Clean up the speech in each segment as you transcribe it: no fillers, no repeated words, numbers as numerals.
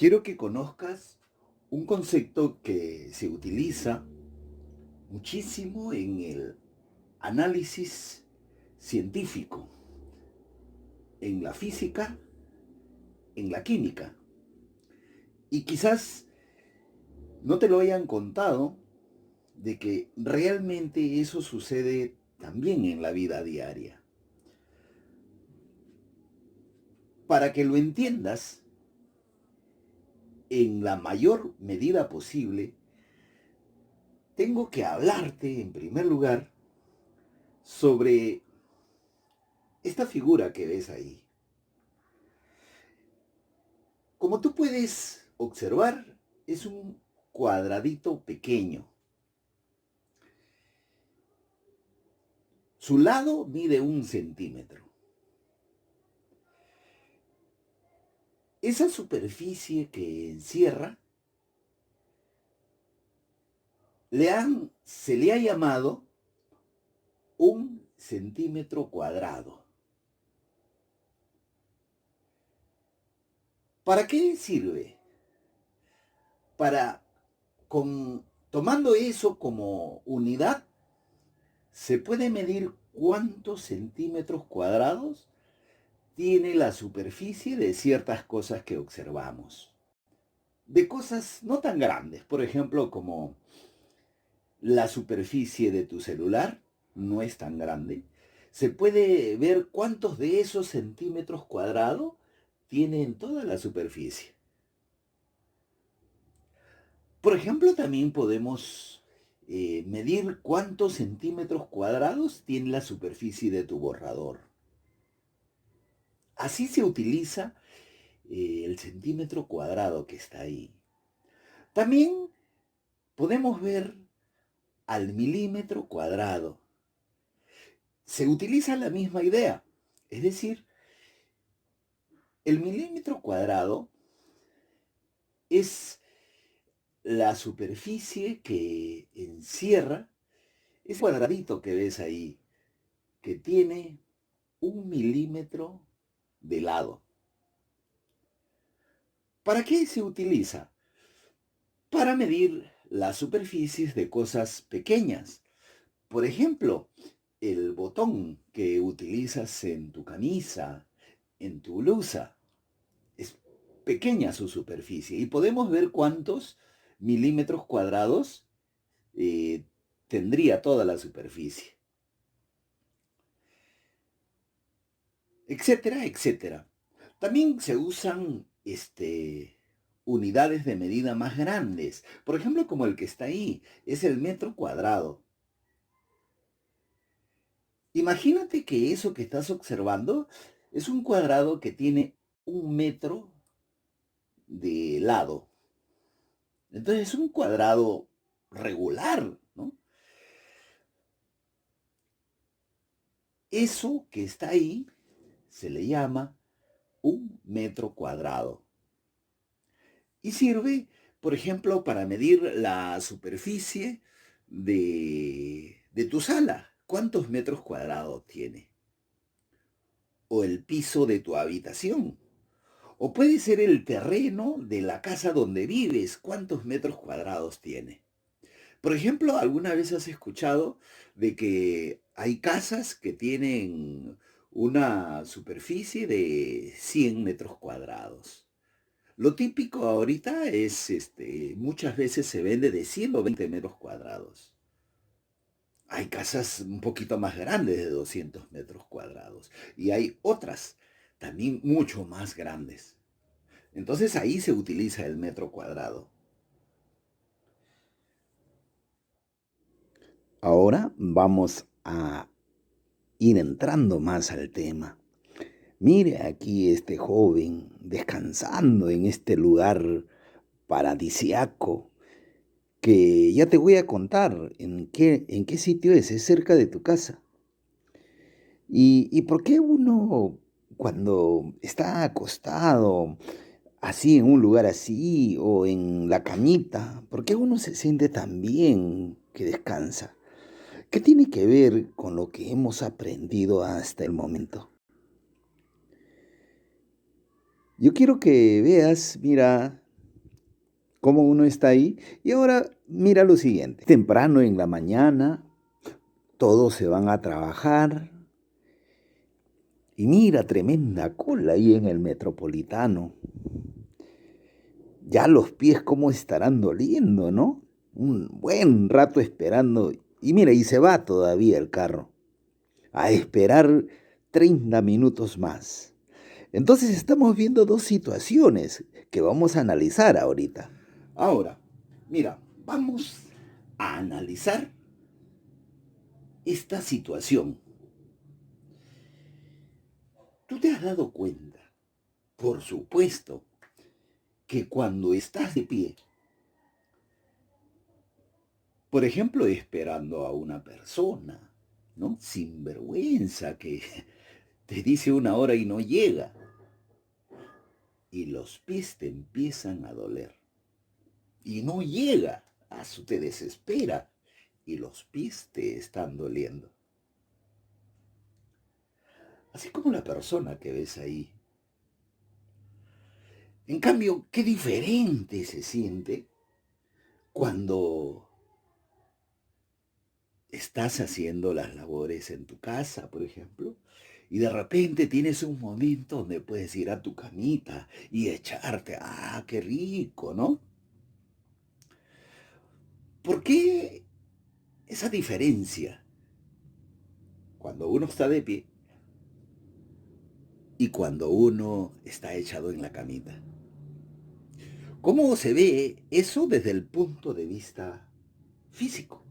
Quiero que conozcas un concepto que se utiliza muchísimo en el análisis científico, en la física, en la química. Y quizás no te lo hayan contado de que realmente eso sucede también en la vida diaria. Para que lo entiendas en la mayor medida posible, tengo que hablarte en primer lugar sobre esta figura que ves ahí. Como tú puedes observar, es un cuadradito pequeño. Su lado mide 1 centímetro. Esa superficie que encierra se le ha llamado 1 centímetro cuadrado. ¿Para qué sirve? Para, tomando eso como unidad, se puede medir cuántos centímetros cuadrados tiene la superficie de ciertas cosas que observamos. De cosas no tan grandes, por ejemplo, como la superficie de tu celular, no es tan grande. Se puede ver cuántos de esos centímetros cuadrados tiene en toda la superficie. Por ejemplo, también podemos medir cuántos centímetros cuadrados tiene la superficie de tu borrador. Así se utiliza el centímetro cuadrado que está ahí. También podemos ver al milímetro cuadrado. Se utiliza la misma idea, es decir, el milímetro cuadrado es la superficie que encierra ese cuadradito que ves ahí, que tiene 1 milímetro de lado. ¿Para qué se utiliza? Para medir las superficies de cosas pequeñas. Por ejemplo, el botón que utilizas en tu camisa, en tu blusa. Es pequeña su superficie y podemos ver cuántos milímetros cuadrados eh, tendría toda la superficie, etcétera, etcétera. También se usan unidades de medida más grandes. Por ejemplo, como el que está ahí, es el metro cuadrado. Imagínate que eso que estás observando es un cuadrado que tiene 1 metro de lado. Entonces es un cuadrado regular, ¿no? Eso que está ahí se le llama 1 metro cuadrado. Y sirve, por ejemplo, para medir la superficie de tu sala. ¿Cuántos metros cuadrados tiene? O el piso de tu habitación. O puede ser el terreno de la casa donde vives. ¿Cuántos metros cuadrados tiene? Por ejemplo, ¿alguna vez has escuchado de que hay casas que tienen una superficie de 100 metros cuadrados? Lo típico ahorita es, muchas veces se vende de 120 metros cuadrados. Hay casas un poquito más grandes de 200 metros cuadrados y hay otras también mucho más grandes. Entonces ahí se utiliza el metro cuadrado. Ahora vamos a ir entrando más al tema. Mire aquí este joven descansando en este lugar paradisiaco que ya te voy a contar en qué sitio es cerca de tu casa. ¿Y por qué uno cuando está acostado así en un lugar así o en la camita, por qué uno se siente tan bien que descansa? ¿Qué tiene que ver con lo que hemos aprendido hasta el momento? Yo quiero que veas, mira, cómo uno está ahí. Y ahora mira lo siguiente. Temprano en la mañana, todos se van a trabajar. Y mira, tremenda cola ahí en el Metropolitano. Ya los pies cómo estarán doliendo, ¿no? Un buen rato esperando. Y mira, y se va todavía el carro. A esperar 30 minutos más. Entonces estamos viendo dos situaciones que vamos a analizar ahorita. Ahora, mira, vamos a analizar esta situación. ¿Tú te has dado cuenta, por supuesto, que cuando estás de pie, por ejemplo, esperando a una persona, ¿no? Sin vergüenza, que te dice una hora y no llega, y los pies te empiezan a doler, y no llega, eso te desespera, y los pies te están doliendo. Así como la persona que ves ahí. En cambio, qué diferente se siente cuando estás haciendo las labores en tu casa, por ejemplo, y de repente tienes un momento donde puedes ir a tu camita y echarte, ah, qué rico, ¿no? ¿Por qué esa diferencia cuando uno está de pie y cuando uno está echado en la camita? ¿Cómo se ve eso desde el punto de vista físico?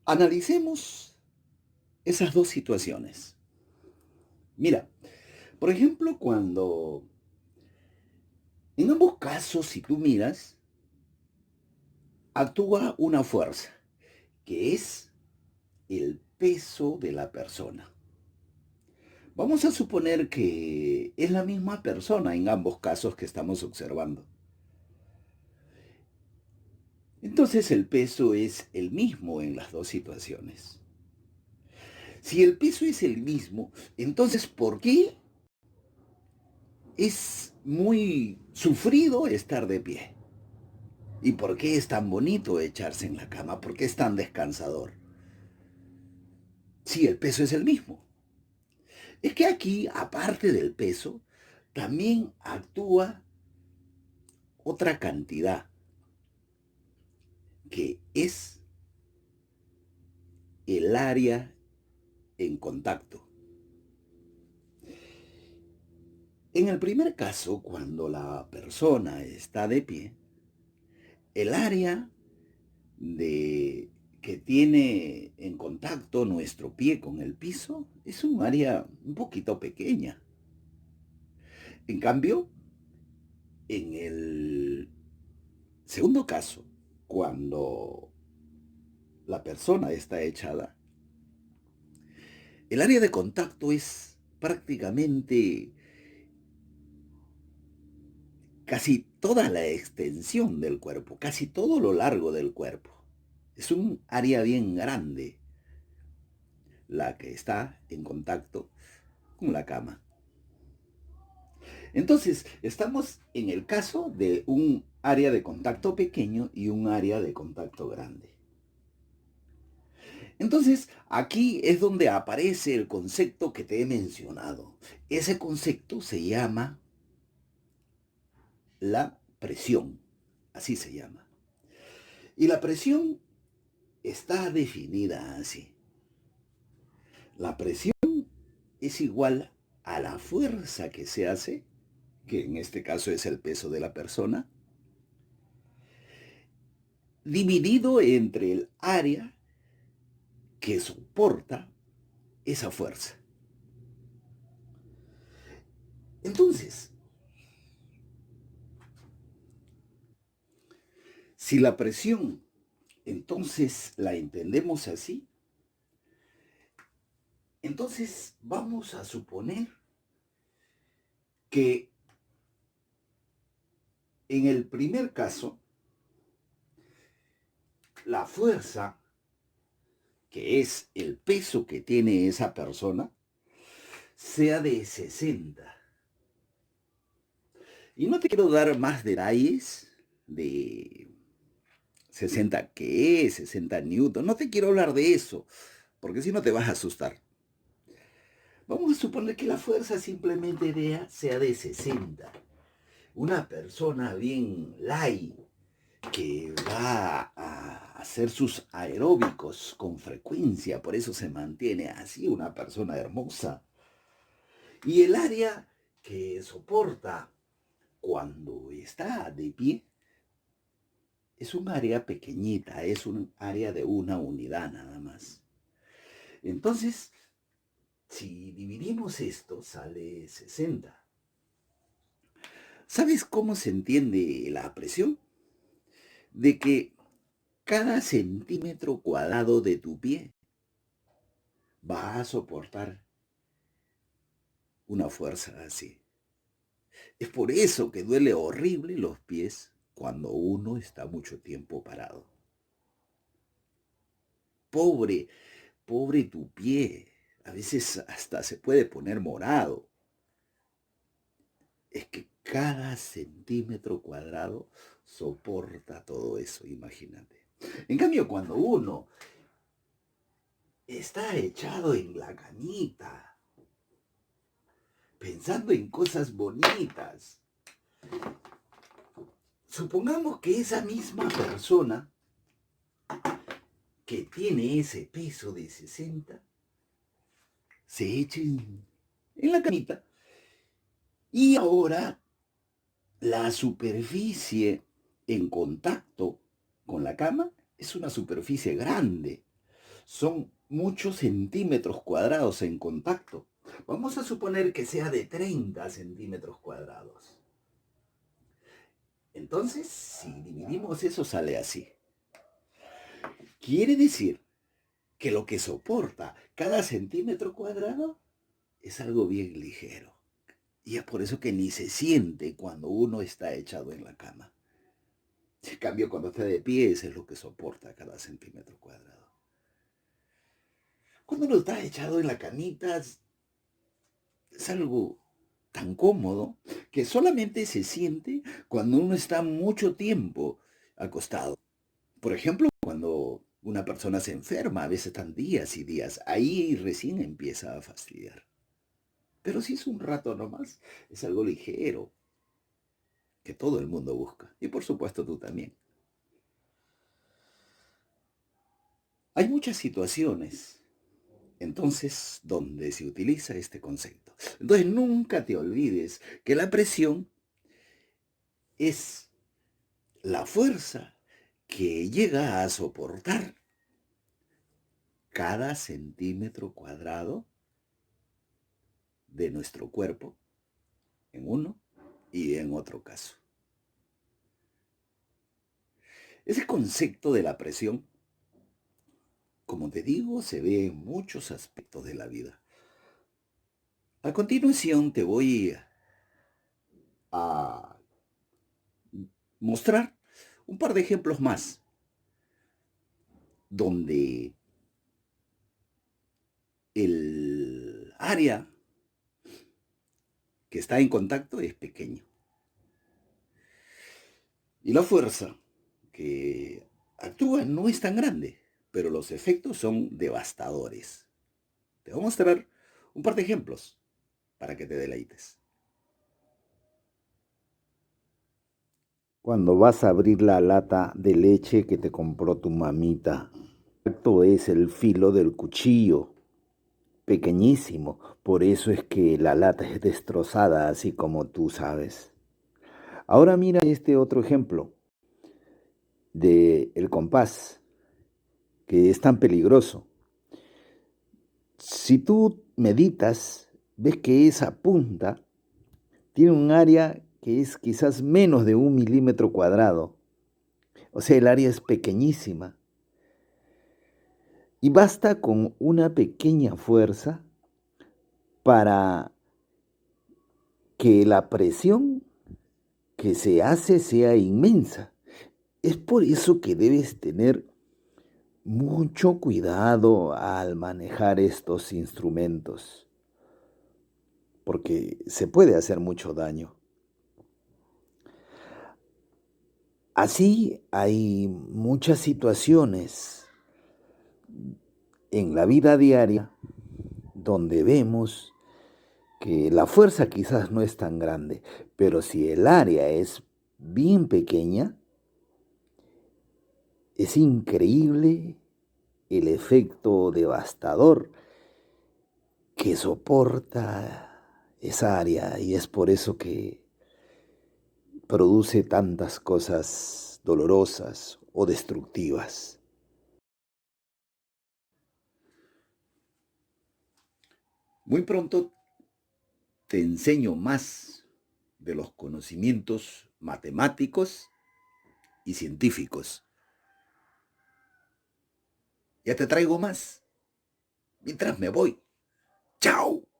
Analicemos esas dos situaciones. Mira, por ejemplo, cuando en ambos casos, si tú miras, actúa una fuerza, que es el peso de la persona. Vamos a suponer que es la misma persona en ambos casos que estamos observando. Entonces el peso es el mismo en las dos situaciones. Si el peso es el mismo, entonces ¿por qué es muy sufrido estar de pie? ¿Y por qué es tan bonito echarse en la cama? ¿Por qué es tan descansador? Si el peso es el mismo. Es que aquí, aparte del peso, también actúa otra cantidad, que es el área en contacto. En el primer caso, cuando la persona está de pie, el área de que tiene en contacto nuestro pie con el piso es un área un poquito pequeña. En cambio, en el segundo caso, cuando la persona está echada, el área de contacto es prácticamente casi toda la extensión del cuerpo, casi todo lo largo del cuerpo. Es un área bien grande la que está en contacto con la cama. Entonces, estamos en el caso de un área de contacto pequeño y un área de contacto grande. Entonces, aquí es donde aparece el concepto que te he mencionado. Ese concepto se llama la presión, así se llama. Y la presión está definida así. La presión es igual a la fuerza que se hace, que en este caso es el peso de la persona, dividido entre el área que soporta esa fuerza. Entonces, si la presión entonces la entendemos así, entonces vamos a suponer que en el primer caso, la fuerza, que es el peso que tiene esa persona, sea de 60. Y no te quiero dar más detalles de 60 qué, 60 newton. No te quiero hablar de eso, porque si no te vas a asustar. Vamos a suponer que la fuerza simplemente sea de 60. Una persona bien light que va a hacer sus aeróbicos con frecuencia, por eso se mantiene así una persona hermosa. Y el área que soporta cuando está de pie es un área pequeñita, es un área de una unidad nada más. Entonces, si dividimos esto, sale 60. ¿Sabes cómo se entiende la presión? De que cada centímetro cuadrado de tu pie va a soportar una fuerza así. Es por eso que duele horrible los pies cuando uno está mucho tiempo parado. Pobre, pobre tu pie. A veces hasta se puede poner morado. Es que cada centímetro cuadrado soporta todo eso, imagínate. En cambio, cuando uno está echado en la camita, pensando en cosas bonitas, supongamos que esa misma persona que tiene ese peso de 60 se eche en la camita y ahora la superficie en contacto con la cama es una superficie grande. Son muchos centímetros cuadrados en contacto. Vamos a suponer que sea de 30 centímetros cuadrados. Entonces, si dividimos eso, sale así. Quiere decir que lo que soporta cada centímetro cuadrado es algo bien ligero. Y es por eso que ni se siente cuando uno está echado en la cama. En cambio, cuando está de pie, eso es lo que soporta cada centímetro cuadrado. Cuando uno está echado en la camita, es algo tan cómodo que solamente se siente cuando uno está mucho tiempo acostado. Por ejemplo, cuando una persona se enferma, a veces están días y días, ahí recién empieza a fastidiar. Pero si es un rato nomás, es algo ligero que todo el mundo busca. Y por supuesto tú también. Hay muchas situaciones entonces donde se utiliza este concepto. Entonces nunca te olvides que la presión es la fuerza que llega a soportar cada centímetro cuadrado de nuestro cuerpo en uno y en otro caso. Ese concepto de la presión, como te digo, se ve en muchos aspectos de la vida. A continuación te voy a mostrar un par de ejemplos más donde el área que está en contacto es pequeño. Y la fuerza que actúa no es tan grande, pero los efectos son devastadores. Te voy a mostrar un par de ejemplos para que te deleites. Cuando vas a abrir la lata de leche que te compró tu mamita, esto es el filo del cuchillo, pequeñísimo, por eso es que la lata es destrozada, así como tú sabes. Ahora mira este otro ejemplo de el compás, que es tan peligroso. Si tú meditas, ves que esa punta tiene un área que es quizás menos de 1 milímetro cuadrado. O sea, el área es pequeñísima. Y basta con una pequeña fuerza para que la presión que se hace sea inmensa. Es por eso que debes tener mucho cuidado al manejar estos instrumentos, porque se puede hacer mucho daño. Así hay muchas situaciones en la vida diaria donde vemos que la fuerza quizás no es tan grande, pero si el área es bien pequeña, es increíble el efecto devastador que soporta esa área y es por eso que produce tantas cosas dolorosas o destructivas. Muy pronto te enseño más de los conocimientos matemáticos y científicos. Ya te traigo más mientras me voy. ¡Chao!